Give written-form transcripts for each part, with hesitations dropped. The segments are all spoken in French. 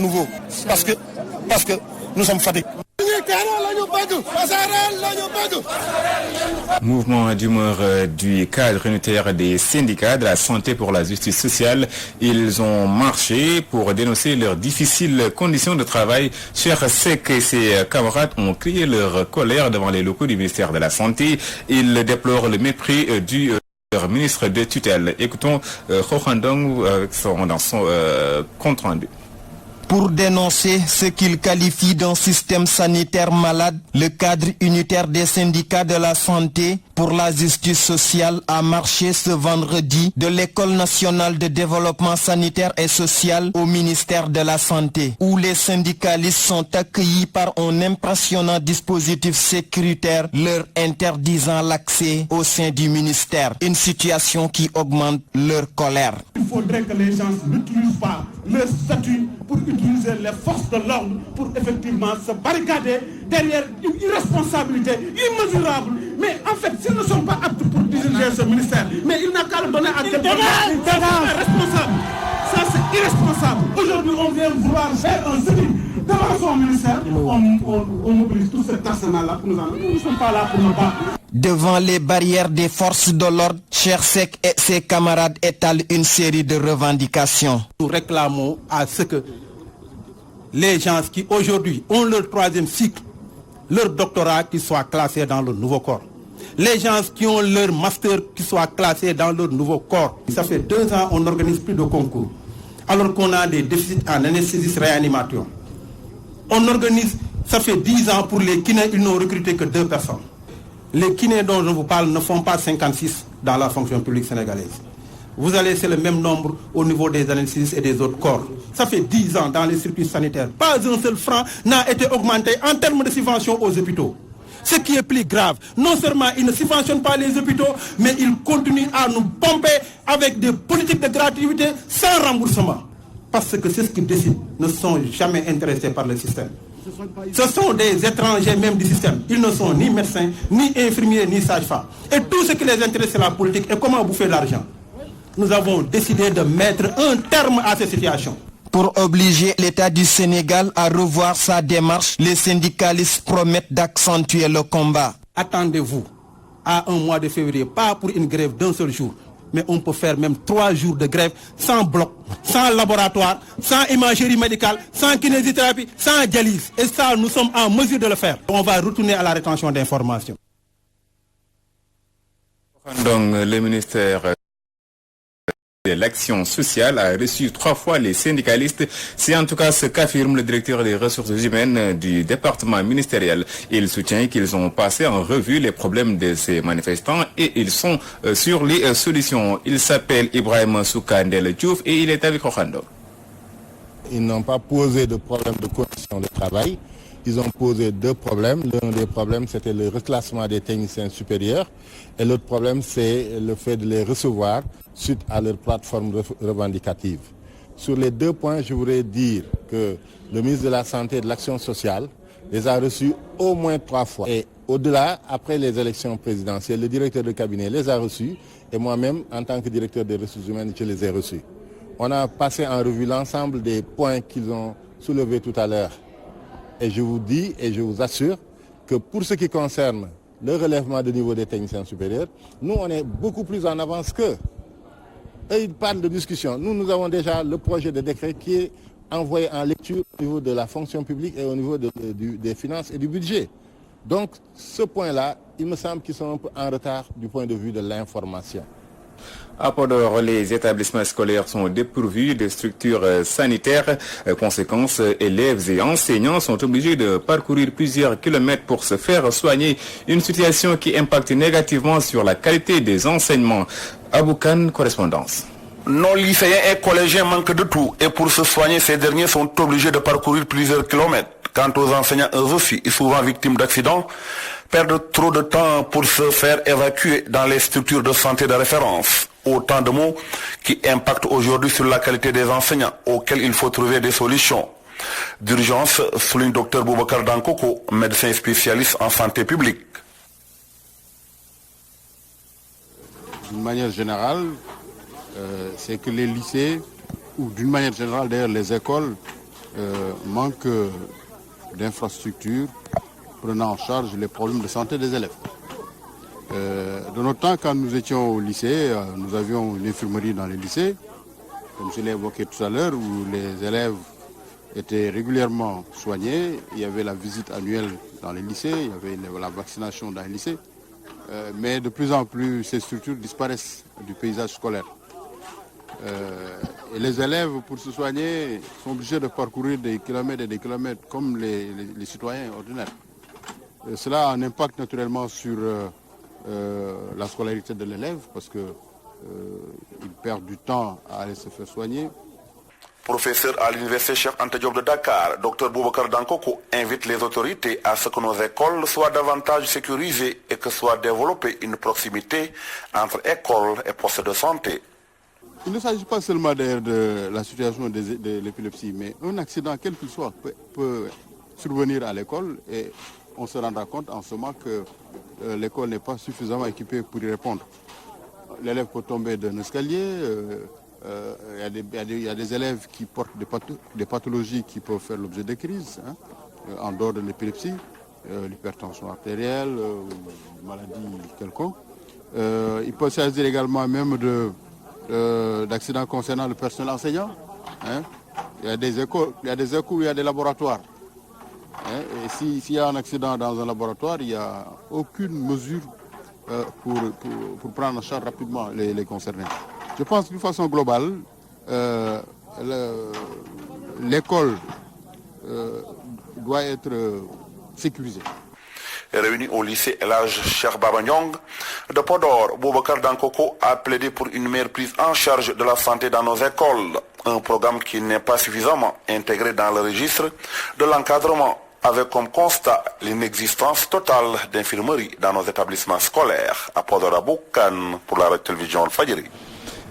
nouveau. Parce que nous sommes fatigués. Mouvement d'humeur du cadre unitaire des syndicats de la santé pour la justice sociale. Ils ont marché pour dénoncer leurs difficiles conditions de travail. Cheikh Seck et ses camarades ont crié leur colère devant les locaux du ministère de la Santé. Ils déplorent le mépris du ministre de tutelle. Écoutons Khokhandong dans son compte rendu. Pour dénoncer ce qu'il qualifie d'un système sanitaire malade, le cadre unitaire des syndicats de la santé pour la justice sociale a marché ce vendredi de l'École nationale de développement sanitaire et social au ministère de la Santé, où les syndicalistes sont accueillis par un impressionnant dispositif sécuritaire leur interdisant l'accès au sein du ministère, une situation qui augmente leur colère. Il faudrait que les gens n'utilisent pas leur statut pour utiliser les forces de l'ordre pour effectivement se barricader derrière une irresponsabilité immesurable. Mais en fait, s'ils ne sont pas aptes pour diriger ce ministère, mais il n'a qu'à le donner à quelqu'un responsable. Ça, c'est irresponsable. Aujourd'hui, on vient vouloir faire un CDI devant son ministère. On mobilise tout cet arsenal-là pour nous en... Nous ne sommes pas là pour nous battre. Devant les barrières des forces de l'ordre, Cheikh Seck et ses camarades étalent une série de revendications. Nous réclamons à ce que les gens qui aujourd'hui ont leur troisième cycle, leur doctorat qui soit classé dans le nouveau corps. Les gens qui ont leur master qui soit classé dans leur nouveau corps. Ça fait 2 ans on n'organise plus de concours, alors qu'on a des déficits en anesthésie réanimation. On organise, ça fait 10 ans pour les kinés, ils n'ont recruté que 2 personnes. Les kinés dont je vous parle ne font pas 56 dans la fonction publique sénégalaise. Vous allez, c'est le même nombre au niveau des anesthésistes et des autres corps. Ça fait 10 ans dans les circuits sanitaires. Pas un seul franc n'a été augmenté en termes de subvention aux hôpitaux. Ce qui est plus grave, non seulement ils ne subventionnent pas les hôpitaux, mais ils continuent à nous pomper avec des politiques de gratuité sans remboursement. Parce que c'est ce qu'ils décident, ne sont jamais intéressés par le système. Ce sont des étrangers même du système. Ils ne sont ni médecins, ni infirmiers, ni sages-femmes. Et tout ce qui les intéresse, c'est la politique et comment bouffer l'argent. Nous avons décidé de mettre un terme à cette situation. Pour obliger l'État du Sénégal à revoir sa démarche, les syndicalistes promettent d'accentuer le combat. Attendez-vous à un mois de février, pas pour une grève d'un seul jour, mais on peut faire même 3 jours de grève sans bloc, sans laboratoire, sans imagerie médicale, sans kinésithérapie, sans dialyse. Et ça, nous sommes en mesure de le faire. On va retourner à la rétention d'informations. Donc, le ministère de l'action sociale a reçu 3 fois les syndicalistes. C'est en tout cas ce qu'affirme le directeur des ressources humaines du département ministériel. Il soutient qu'ils ont passé en revue les problèmes de ces manifestants et ils sont sur les solutions. Il s'appelle Ibrahim Soukandel Diouf et il est avec Khokhandong. Ils n'ont pas posé de problème de conditions de travail. Ils ont posé 2 problèmes. L'un des problèmes, c'était le reclassement des techniciens supérieurs. Et l'autre problème, c'est le fait de les recevoir suite à leur plateforme revendicative. Sur les 2 points, je voudrais dire que le ministre de la Santé et de l'Action sociale les a reçus au moins 3 fois. Et au-delà, après les élections présidentielles, le directeur de cabinet les a reçus. Et moi-même, en tant que directeur des ressources humaines, je les ai reçus. On a passé en revue l'ensemble des points qu'ils ont soulevés tout à l'heure. Et je vous dis et je vous assure que pour ce qui concerne le relèvement du niveau des techniciens supérieurs, nous, on est beaucoup plus en avance qu'eux. Eux, ils parlent de discussion. Nous avons déjà le projet de décret qui est envoyé en lecture au niveau de la fonction publique et au niveau des finances et du budget. Donc, ce point-là, il me semble qu'ils sont un peu en retard du point de vue de l'information. À Podor, les établissements scolaires sont dépourvus de structures sanitaires. Conséquence, élèves et enseignants sont obligés de parcourir plusieurs kilomètres pour se faire soigner. Une situation qui impacte négativement sur la qualité des enseignements. Aboukan, correspondance. Nos lycéens et collégiens manquent de tout et pour se soigner, ces derniers sont obligés de parcourir plusieurs kilomètres. Quant aux enseignants, eux aussi, souvent victimes d'accidents, perdent trop de temps pour se faire évacuer dans les structures de santé de référence. Autant de mots qui impactent aujourd'hui sur la qualité des enseignants, auxquels il faut trouver des solutions. D'urgence, souligne Dr Boubacar Dankoko, médecin spécialiste en santé publique. D'une manière générale, c'est que les lycées, ou d'une manière générale d'ailleurs les écoles, manque d'infrastructures prenant en charge les problèmes de santé des élèves. De notre temps, quand nous étions au lycée, nous avions une infirmerie dans les lycées, comme je l'ai évoqué tout à l'heure, où les élèves étaient régulièrement soignés. Il y avait la visite annuelle dans les lycées, il y avait la vaccination dans les lycées. Mais de plus en plus, ces structures disparaissent du paysage scolaire. Et les élèves, pour se soigner, sont obligés de parcourir des kilomètres et des kilomètres comme les citoyens ordinaires. Cela a un impact naturellement sur la scolarité de l'élève parce qu'il perd du temps à aller se faire soigner. Professeur à l'université Cheikh Anta Diop de Dakar, Dr Boubacar Dankoko invite les autorités à ce que nos écoles soient davantage sécurisées et que soit développée une proximité entre écoles et postes de santé. Il ne s'agit pas seulement d'ailleurs de la situation de l'épilepsie, mais un accident, quel qu'il soit, peut survenir à l'école et on se rendra compte en ce moment que l'école n'est pas suffisamment équipée pour y répondre. L'élève peut tomber d'un escalier, il y a des élèves qui portent des pathologies qui peuvent faire l'objet de crises, en dehors de l'épilepsie, l'hypertension artérielle, une maladie quelconque. Il peut s'agir également même d'accidents concernant le personnel enseignant. Il y a des écoles, où il y a des laboratoires. Et s'il y a un accident dans un laboratoire, il n'y a aucune mesure pour prendre en charge rapidement les concernés. Je pense d'une façon globale, l'école doit être sécurisée. Réunis au lycée El Hadj Cheikh Baba Ndiong de Podor, Boubacar Dankoko a plaidé pour une meilleure prise en charge de la santé dans nos écoles. Un programme qui n'est pas suffisamment intégré dans le registre de l'encadrement, avec comme constat l'inexistence totale d'infirmerie dans nos établissements scolaires. À Podor Aboukan pour la télévision Fadjiri.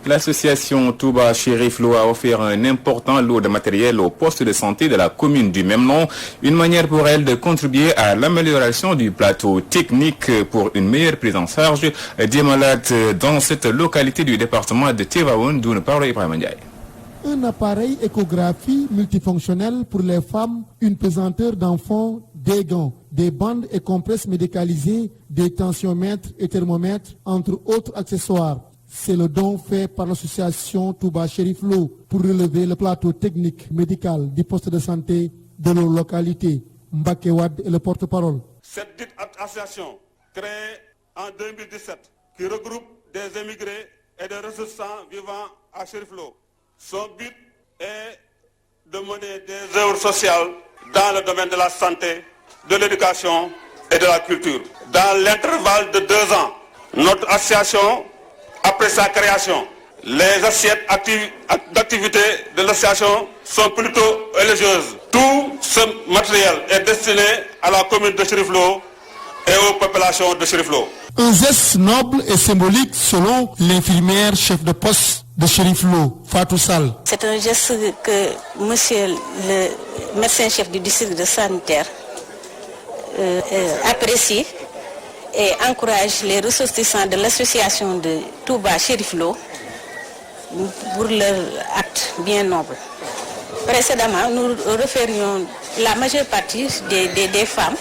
L'association Touba Chérif Lo a offert un important lot de matériel au poste de santé de la commune du même nom. Une manière pour elle de contribuer à l'amélioration du plateau technique pour une meilleure prise en charge des malades dans cette localité du département de Tivaouane, d'où nous parle Ibrahima Ndiaye. Un appareil échographie multifonctionnel pour les femmes, une pesanteur d'enfants, des gants, des bandes et compresses médicalisées, des tensiomètres et thermomètres, entre autres accessoires. C'est le don fait par l'association Touba Chérif Lo pour relever le plateau technique médical du poste de santé de nos localités. Mbaké Wad est le porte-parole. Cette dite association, créée en 2017, qui regroupe des émigrés et des ressortissants vivant à Chérif Lo. Son but est de mener des œuvres sociales dans le domaine de la santé, de l'éducation et de la culture. Dans l'intervalle de 2 ans, notre association, après sa création, les assiettes d'activité de l'association sont plutôt élogieuses. Tout ce matériel est destiné à la commune de Chérif Lo et aux populations de Chérif Lo. Un geste noble et symbolique selon l'infirmière chef de poste de Chérif Lo, Fatou Sall. C'est un geste que monsieur le médecin-chef du district de sanitaire apprécie et encourage les ressortissants de l'association de Touba Chérif Lo pour leur acte bien noble. Précédemment, nous reférions la majeure partie des femmes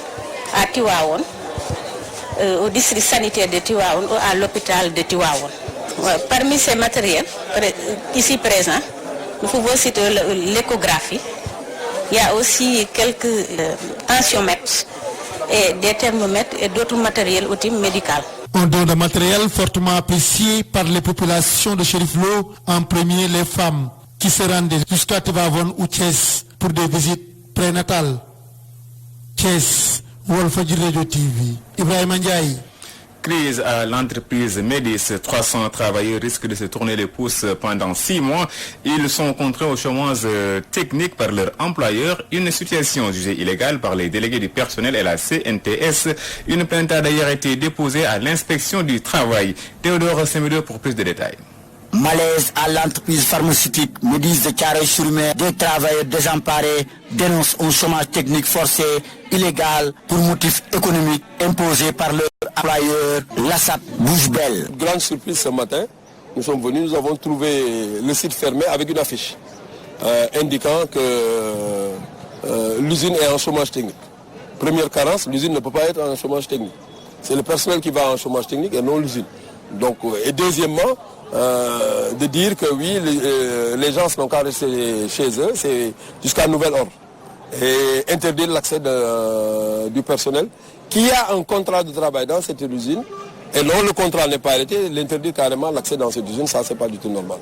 à Tivaouane, au district sanitaire de Tivaouane ou à l'hôpital de Tivaouane. Parmi ces matériels ici présents, nous pouvons citer l'échographie. Il y a aussi quelques tensiomètres et des thermomètres et d'autres matériels outils médicaux. Un don de matériel fortement apprécié par les populations de Chérif Lo, en premier les femmes qui se rendaient jusqu'à Tivaouane ou Thiès pour des visites prénatales. Thiès, Walfadjri Radio TV, Ibrahima Ndiaye. Crise à l'entreprise Médis. 300 travailleurs risquent de se tourner les pouces pendant 6 mois. Ils sont contraints au chômage technique par leur employeur. Une situation jugée illégale par les délégués du personnel et la CNTS. Une plainte a d'ailleurs été déposée à l'inspection du travail. Théodore Semedo pour plus de détails. Malaise à l'entreprise pharmaceutique Médis de Thiaroye-sur-Mer. Des travailleurs désemparés dénoncent un chômage technique forcé, illégal, pour motif économique imposé par leur employeur, l'ASAP Bouche-Belle. Grande surprise ce matin, nous sommes venus, nous avons trouvé le site fermé avec une affiche. indiquant que l'usine est en chômage technique. Première carence, l'usine ne peut pas être en chômage technique. C'est le personnel qui va en chômage technique et non l'usine. Donc, et deuxièmement, de dire que oui, les gens n'ont qu'à rester chez eux, c'est jusqu'à nouvel ordre. Et interdire l'accès du personnel qui a un contrat de travail dans cette usine et non, le contrat n'est pas arrêté, l'interdire carrément l'accès dans cette usine, ça c'est pas du tout normal.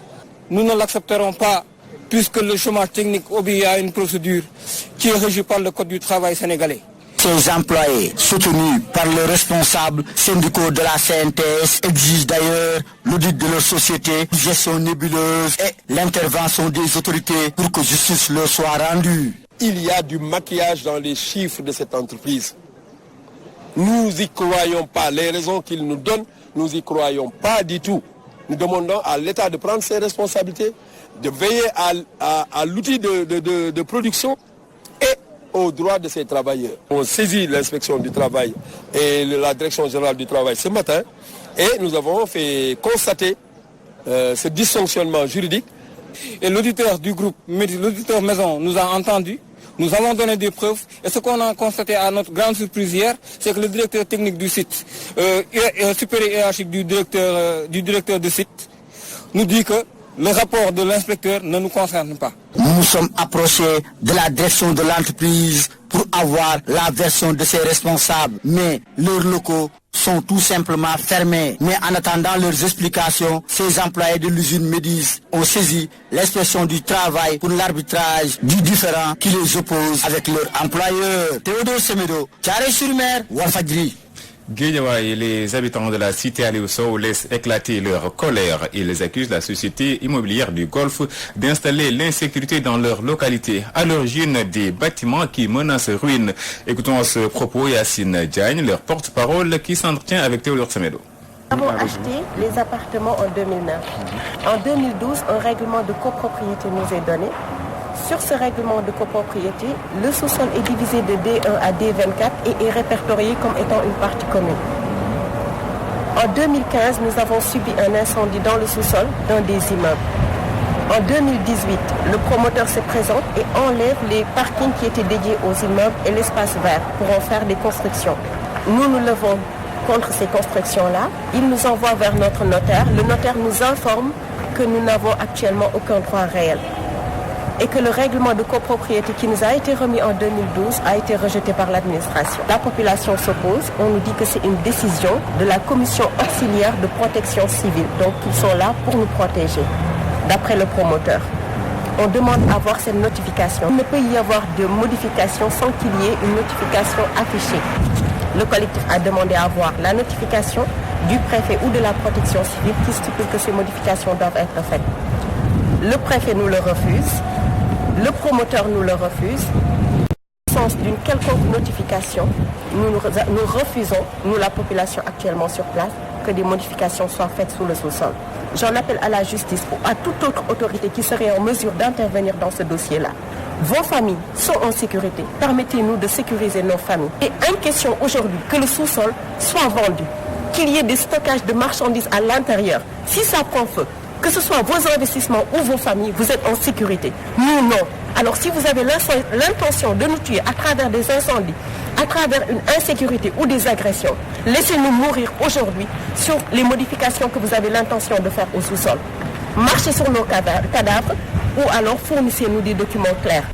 Nous ne l'accepterons pas puisque le chômage technique obéit à une procédure qui est régie par le Code du travail sénégalais. Ces employés, soutenus par les responsables syndicaux de la CNTS, exigent d'ailleurs l'audit de leur société, gestion nébuleuse et l'intervention des autorités pour que justice leur soit rendue. Il y a du maquillage dans les chiffres de cette entreprise. Nous n'y croyons pas. Les raisons qu'ils nous donnent, nous n'y croyons pas du tout. Nous demandons à l'État de prendre ses responsabilités, de veiller à l'outil de production et aux droits de ces travailleurs. On saisit l'inspection du travail et la direction générale du travail ce matin et nous avons fait constater ce dysfonctionnement juridique. Et l'auditeur du groupe, l'auditeur maison nous a entendus. Nous avons donné des preuves et ce qu'on a constaté à notre grande surprise hier, c'est que le directeur technique du site, supérieur hiérarchique du directeur du site, nous dit que le rapport de l'inspecteur ne nous concerne pas. Nous nous sommes approchés de la direction de l'entreprise pour avoir la version de ses responsables, mais leurs locaux sont tout simplement fermés. Mais en attendant leurs explications, ces employés de l'usine Médis ont saisi l'inspection du travail pour l'arbitrage du différend qui les oppose avec leur employeur. Théodore Semedo, Thiaroye-sur-Mer, Walfadjri. Guédiawaye et les habitants de la cité Aliou Sow laissent éclater leur colère. Ils accusent la société immobilière du Golfe d'installer l'insécurité dans leur localité, à l'origine des bâtiments qui menacent ruine. Écoutons à ce propos Yacine Diagne, leur porte-parole, qui s'entretient avec Théodore Semedo. Nous avons acheté les appartements en 2009. En 2012, un règlement de copropriété nous est donné. Sur ce règlement de copropriété, le sous-sol est divisé de D1 à D24 et est répertorié comme étant une partie commune. En 2015, nous avons subi un incendie dans le sous-sol d'un des immeubles. En 2018, le promoteur se présente et enlève les parkings qui étaient dédiés aux immeubles et l'espace vert pour en faire des constructions. Nous nous levons contre ces constructions-là. Il nous envoie vers notre notaire. Le notaire nous informe que nous n'avons actuellement aucun droit réel et que le règlement de copropriété qui nous a été remis en 2012 a été rejeté par l'administration. La population s'oppose. On nous dit que c'est une décision de la commission auxiliaire de protection civile. Donc ils sont là pour nous protéger, d'après le promoteur. On demande à avoir cette notification. Il ne peut y avoir de modification sans qu'il y ait une notification affichée. Le collectif a demandé à avoir la notification du préfet ou de la protection civile qui stipule que ces modifications doivent être faites. Le préfet nous le refuse. Le promoteur nous le refuse. En l'absence d'une quelconque notification, nous refusons, nous la population actuellement sur place, que des modifications soient faites sous le sous-sol. J'en appelle à la justice ou à toute autre autorité qui serait en mesure d'intervenir dans ce dossier-là. Vos familles sont en sécurité. Permettez-nous de sécuriser nos familles. Et une question aujourd'hui, que le sous-sol soit vendu, qu'il y ait des stockages de marchandises à l'intérieur. Si ça prend feu, que ce soit vos investissements ou vos familles, vous êtes en sécurité. Nous, non. Alors si vous avez l'intention de nous tuer à travers des incendies, à travers une insécurité ou des agressions, laissez-nous mourir aujourd'hui sur les modifications que vous avez l'intention de faire au sous-sol. Marchez sur nos cadavres ou alors fournissez-nous des documents clairs.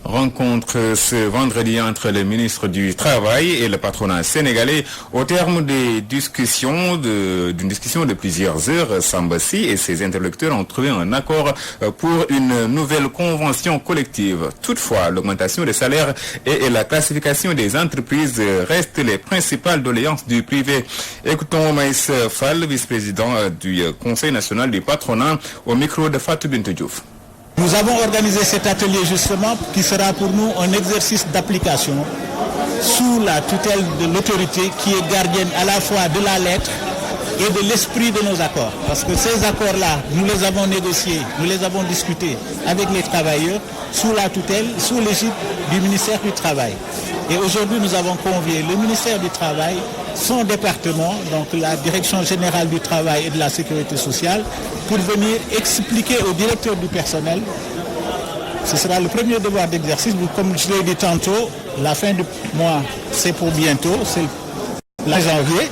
Rencontre ce vendredi entre le ministre du Travail et le patronat sénégalais au terme d'une discussion de plusieurs heures. Sambassi et ses interlocuteurs ont trouvé un accord pour une nouvelle convention collective. Toutefois, l'augmentation des salaires et la classification des entreprises restent les principales doléances du privé. Écoutons Maïs Fall, vice-président du Conseil national du patronat, au micro de Fatou Bintou Diouf. Nous avons organisé cet atelier justement qui sera pour nous un exercice d'application sous la tutelle de l'autorité qui est gardienne à la fois de la lettre et de l'esprit de nos accords. Parce que ces accords-là, nous les avons négociés, nous les avons discutés avec les travailleurs sous la tutelle, sous l'égide du ministère du Travail. Et aujourd'hui, nous avons convié le ministère du Travail, son département, donc la Direction générale du Travail et de la Sécurité sociale, pour venir expliquer au directeur du personnel Ce sera le premier devoir d'exercice. Comme je l'ai dit tantôt, la fin du mois, c'est pour bientôt, c'est la janvier.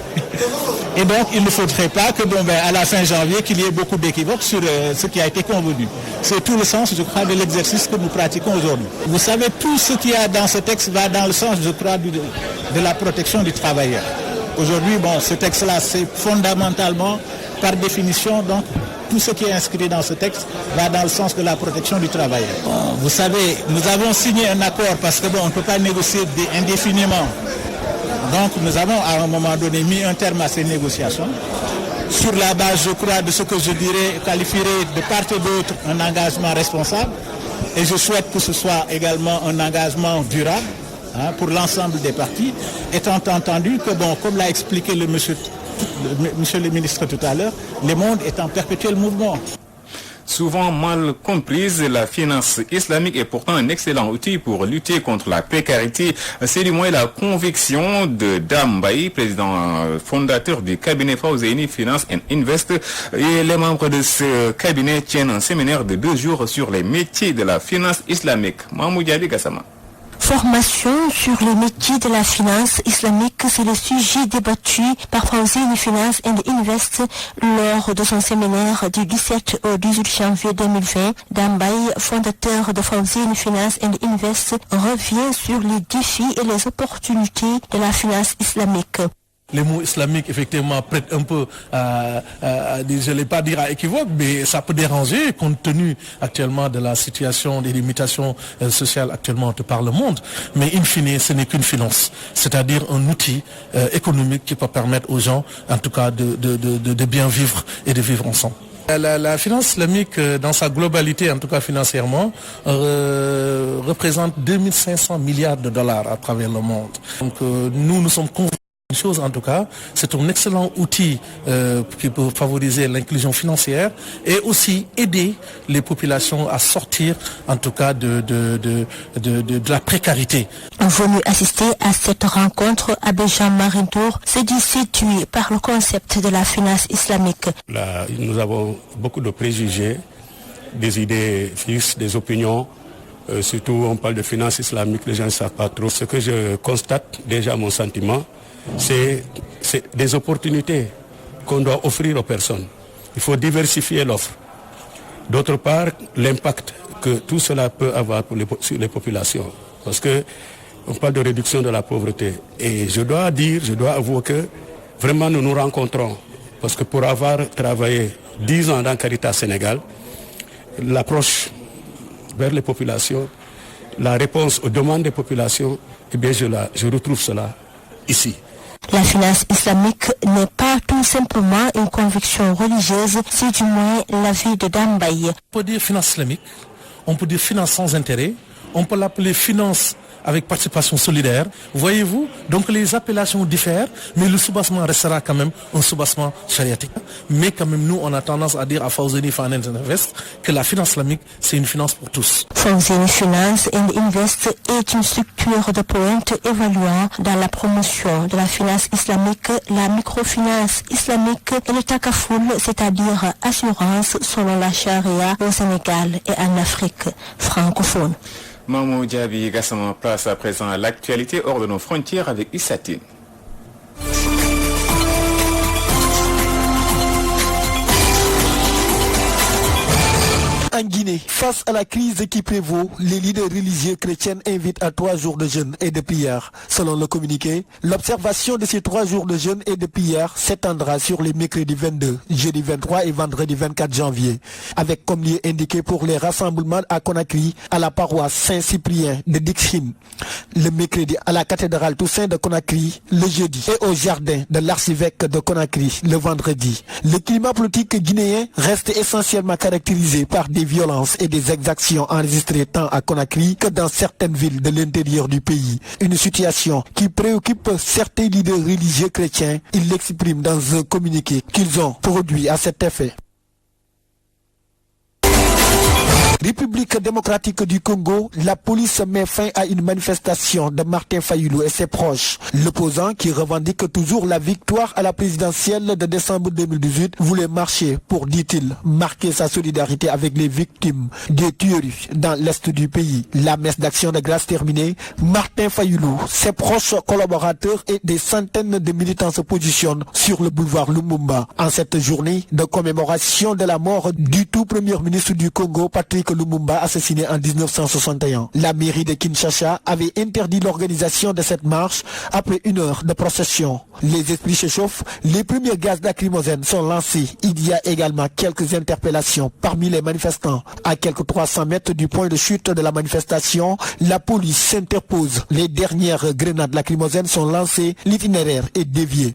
Et donc, il ne faudrait pas que, à la fin janvier, qu'il y ait beaucoup d'équivoques sur ce qui a été convenu. C'est tout le sens, je crois, de l'exercice que nous pratiquons aujourd'hui. Vous savez, tout ce qu'il y a dans ce texte va dans le sens, je crois, de la protection du travailleur. Aujourd'hui, ce texte-là, c'est fondamentalement, par définition, donc, tout ce qui est inscrit dans ce texte va dans le sens de la protection du travailleur. Vous savez, nous avons signé un accord parce que, on ne peut pas négocier indéfiniment. Donc nous avons à un moment donné mis un terme à ces négociations sur la base, je crois, de ce que je qualifierais de part et d'autre un engagement responsable. Et je souhaite que ce soit également un engagement durable pour l'ensemble des parties, étant entendu que, comme l'a expliqué le monsieur le ministre tout à l'heure, le monde est en perpétuel mouvement. Souvent mal comprise, la finance islamique est pourtant un excellent outil pour lutter contre la précarité. C'est du moins la conviction de Dame Baye, président fondateur du cabinet Fawzeyni Finance and Invest. Et les membres de ce cabinet tiennent un séminaire de 2 jours sur les métiers de la finance islamique. Mahmoud Diaby Gassama. Formation sur les métiers de la finance islamique, c'est le sujet débattu par Fawzeyni Finance and Invest lors de son séminaire du 17 au 18 janvier 2020. Dame Baye, fondateur de Fawzeyni Finance and Invest, revient sur les défis et les opportunités de la finance islamique. Les mots islamiques, effectivement, prêtent un peu je ne vais pas dire à équivoque, mais ça peut déranger compte tenu actuellement de la situation des limitations sociales actuellement par le monde. Mais in fine, ce n'est qu'une finance, c'est-à-dire un outil économique qui peut permettre aux gens, en tout cas, de bien vivre et de vivre ensemble. La finance islamique, dans sa globalité, en tout cas financièrement, représente 2500 milliards de dollars à travers le monde. Donc nous sommes convaincus. Une chose en tout cas, c'est un excellent outil qui peut favoriser l'inclusion financière et aussi aider les populations à sortir en tout cas de la précarité. Venu assister à cette rencontre, Abbé Jean-Marie Ndour s'est dit séduit par le concept de la finance islamique. Là, nous avons beaucoup de préjugés, des idées fixes, des opinions. Surtout on parle de finance islamique, les gens ne savent pas trop. Ce que je constate, déjà mon sentiment, c'est des opportunités qu'on doit offrir aux personnes. Il faut diversifier l'offre. D'autre part, l'impact que tout cela peut avoir sur les populations. Parce qu'on parle de réduction de la pauvreté. Et je dois avouer que vraiment nous nous rencontrons. Parce que pour avoir travaillé 10 ans dans Caritas Sénégal, l'approche vers les populations, la réponse aux demandes des populations, eh bien je retrouve cela ici. La finance islamique n'est pas tout simplement une conviction religieuse, c'est du moins l'avis de Dame Baye. On peut dire finance islamique, on peut dire finance sans intérêt, on peut l'appeler finance avec participation solidaire. Voyez-vous, donc les appellations diffèrent, mais le soubassement restera quand même un soubassement chariatique. Mais quand même, nous, on a tendance à dire à Fawzeyni Finance and Invest que la finance islamique, c'est une finance pour tous. Fawzeyni Finance and Invest est une structure de pointe évaluant dans la promotion de la finance islamique, la microfinance islamique et le takafoul, c'est-à-dire assurance selon la charia au Sénégal et en Afrique francophone. Mahmoud Diaby Gassama, place à présent à l'actualité hors de nos frontières avec Issatine. En Guinée, face à la crise qui prévaut, les leaders religieux chrétiens invitent à 3 jours de jeûne et de prière. Selon le communiqué, l'observation de ces 3 jours de jeûne et de prière s'étendra sur les mercredis 22, jeudi 23 et vendredi 24 janvier, avec comme lieu indiqué pour les rassemblements à Conakry, à la paroisse Saint-Cyprien de Dixine, le mercredi à la cathédrale Toussaint de Conakry, le jeudi, et au jardin de l'archevêque de Conakry, le vendredi. Le climat politique guinéen reste essentiellement caractérisé par des violences et des exactions enregistrées tant à Conakry que dans certaines villes de l'intérieur du pays. Une situation qui préoccupe certains leaders religieux chrétiens. Ils l'expriment dans un communiqué qu'ils ont produit à cet effet. République démocratique du Congo, la police met fin à une manifestation de Martin Fayulu et ses proches. L'opposant, qui revendique toujours la victoire à la présidentielle de décembre 2018, voulait marcher pour, dit-il, marquer sa solidarité avec les victimes des tueries dans l'est du pays. La messe d'action de grâce terminée, Martin Fayulu, ses proches collaborateurs et des centaines de militants se positionnent sur le boulevard Lumumba. En cette journée de commémoration de la mort du tout premier ministre du Congo, Patrick Lumumba, assassiné en 1961. La mairie de Kinshasa avait interdit l'organisation de cette marche après une heure de procession. Les esprits s'échauffent, les premiers gaz lacrymogènes sont lancés. Il y a également quelques interpellations parmi les manifestants. À quelques 300 mètres du point de chute de la manifestation, la police s'interpose. Les dernières grenades lacrymogènes sont lancées, l'itinéraire est dévié.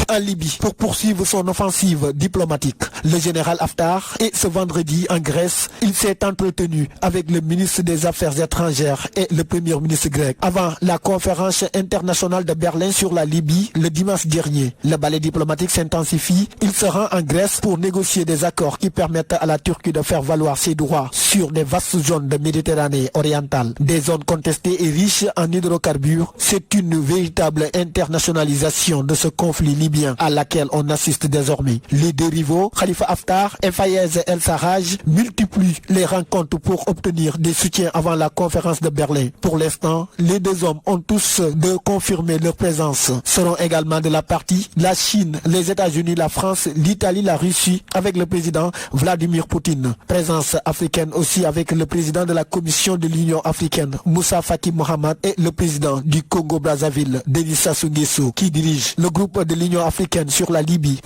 En Libye pour poursuivre son offensive diplomatique. Le général Haftar est ce vendredi en Grèce. Il s'est entretenu avec le ministre des Affaires étrangères et le premier ministre grec avant la conférence internationale de Berlin sur la Libye le dimanche dernier. Le balai diplomatique s'intensifie. Il se rend en Grèce pour négocier des accords qui permettent à la Turquie de faire valoir ses droits sur des vastes zones de Méditerranée orientale. Des zones contestées et riches en hydrocarbures. C'est une véritable internationalisation de ce conflit libyen à laquelle on assiste désormais. Les deux rivaux, Khalifa Haftar et Fayez El-Sarraj, multiplient les rencontres pour obtenir des soutiens avant la conférence de Berlin. Pour l'instant, les deux hommes ont tous de confirmer leur présence. Seront également de la partie la Chine, les États-Unis, la France, l'Italie, la Russie, avec le président Vladimir Poutine. Présence africaine aussi avec le président de la Commission de l'Union africaine, Moussa Faki Mohamed, et le président du Congo-Brazzaville, Denis Sassou Nguesso, qui dirige le groupe de l'Union africaine sur la Libye.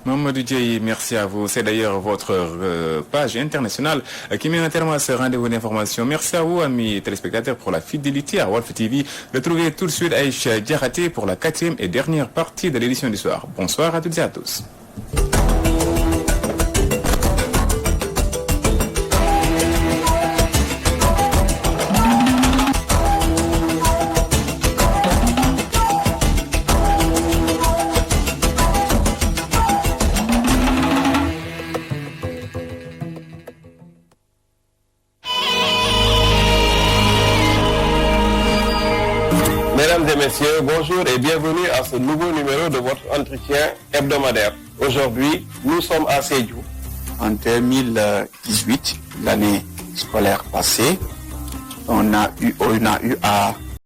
Mamadou Diaye, merci à vous. C'est d'ailleurs votre page internationale qui met un terme à ce rendez-vous d'information. Merci à vous, amis téléspectateurs, pour la fidélité à Walf TV. Retrouvez tout de suite Aïcha Diakhaté pour la 4e et dernière partie de l'édition du soir. Bonsoir à toutes et à tous. Mesdames et messieurs, bonjour et bienvenue à ce nouveau numéro de votre entretien hebdomadaire. Aujourd'hui, nous sommes à Sédhiou. En 2018, l'année scolaire passée, on a eu à